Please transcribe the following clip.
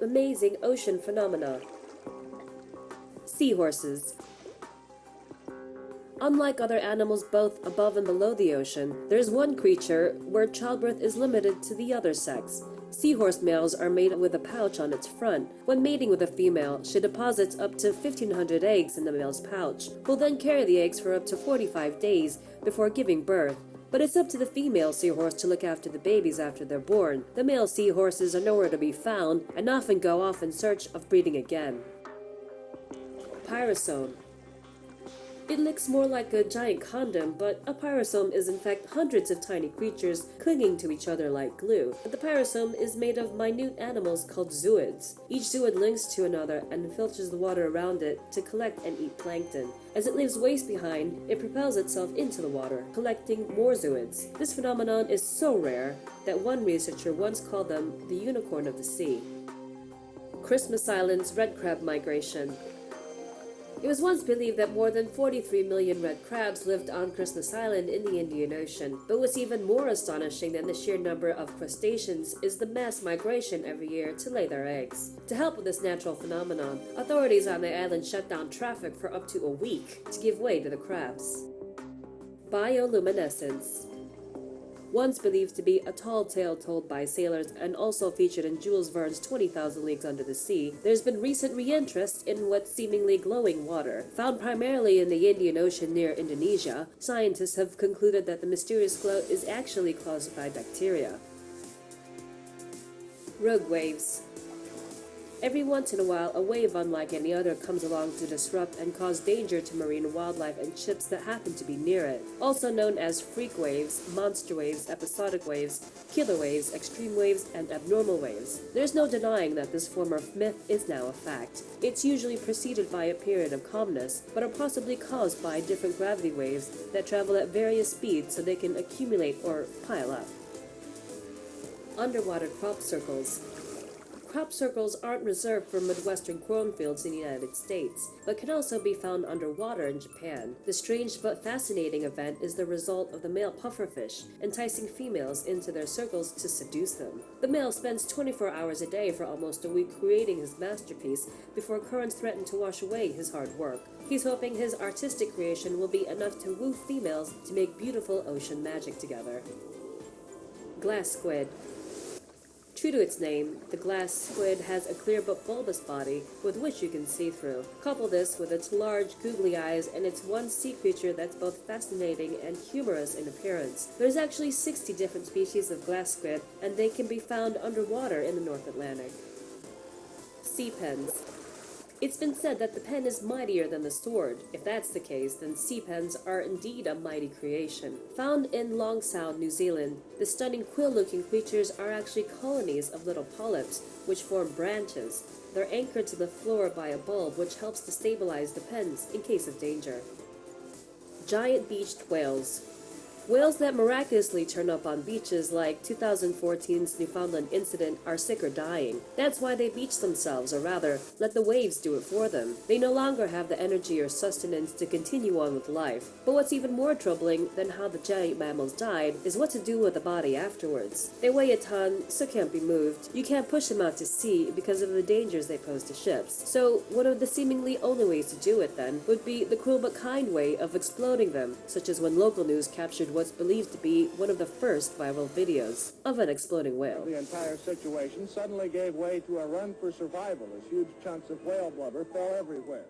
amazing ocean phenomena. Seahorses. Unlike other animals both above and below the ocean, there's one creature where childbirth is limited to the other sex. Seahorse males are mated with a pouch on its front. When mating with a female, she deposits up to 1,500 eggs in the male's pouch, who'll then carry the eggs for up to 45 days before giving birth. But it's up to the female seahorse to look after the babies after they're born. The male seahorses are nowhere to be found and often go off in search of breeding again. Pyrosome. It looks more like a giant condom, but a pyrosome is in fact hundreds of tiny creatures clinging to each other like glue. The pyrosome is made of minute animals called zooids. Each zooid links to another and filters the water around it to collect and eat plankton. As it leaves waste behind, it propels itself into the water, collecting more zooids. This phenomenon is so rare that one researcher once called them the unicorn of the sea. Christmas Island's red crab migration. It was once believed that more than 43 million red crabs lived on Christmas Island in the Indian Ocean. But what's even more astonishing than the sheer number of crustaceans is the mass migration every year to lay their eggs. To help with this natural phenomenon, authorities on the island shut down traffic for up to a week to give way to the crabs. Bioluminescence. Once believed to be a tall tale told by sailors and also featured in Jules Verne's 20,000 Leagues Under the Sea, there's been recent re-interest in what's seemingly glowing water. Found primarily in the Indian Ocean near Indonesia, scientists have concluded that the mysterious glow is actually caused by bacteria. Rogue waves. Every once in a while, a wave unlike any other comes along to disrupt and cause danger to marine wildlife and ships that happen to be near it. Also known as freak waves, monster waves, episodic waves, killer waves, extreme waves, and abnormal waves. There's no denying that this form of myth is now a fact. It's usually preceded by a period of calmness, but are possibly caused by different gravity waves that travel at various speeds so they can accumulate or pile up. Underwater crop circles. Crop circles aren't reserved for Midwestern cornfields in the United States, but can also be found underwater in Japan. The strange but fascinating event is the result of the male pufferfish enticing females into their circles to seduce them. The male spends 24 hours a day for almost a week creating his masterpiece before currents threaten to wash away his hard work. He's hoping his artistic creation will be enough to woo females to make beautiful ocean magic together. Glass squid. True to its name, the glass squid has a clear but bulbous body with which you can see through. Couple this with its large, googly eyes and it's one sea creature that's both fascinating and humorous in appearance. There's actually 60 different species of glass squid, and they can be found underwater in the North Atlantic. Sea pens. It's been said that the pen is mightier than the sword. If that's the case, then sea pens are indeed a mighty creation. Found in Long Sound, New Zealand, the stunning quill-looking creatures are actually colonies of little polyps, which form branches. They're anchored to the floor by a bulb, which helps to stabilize the pens in case of danger. Giant beached whales. Whales that miraculously turn up on beaches like 2014's Newfoundland incident are sick or dying. That's why they beach themselves, or rather, let the waves do it for them. They no longer have the energy or sustenance to continue on with life. But what's even more troubling than how the giant mammals died is what to do with the body afterwards. They weigh a ton, so can't be moved. You can't push them out to sea because of the dangers they pose to ships. So one of the seemingly only ways to do it then would be the cruel but kind way of exploding them, such as when local news captured what's believed to be one of the first viral videos of an exploding whale. The entire situation suddenly gave way to a run for survival as huge chunks of whale blubber fell everywhere.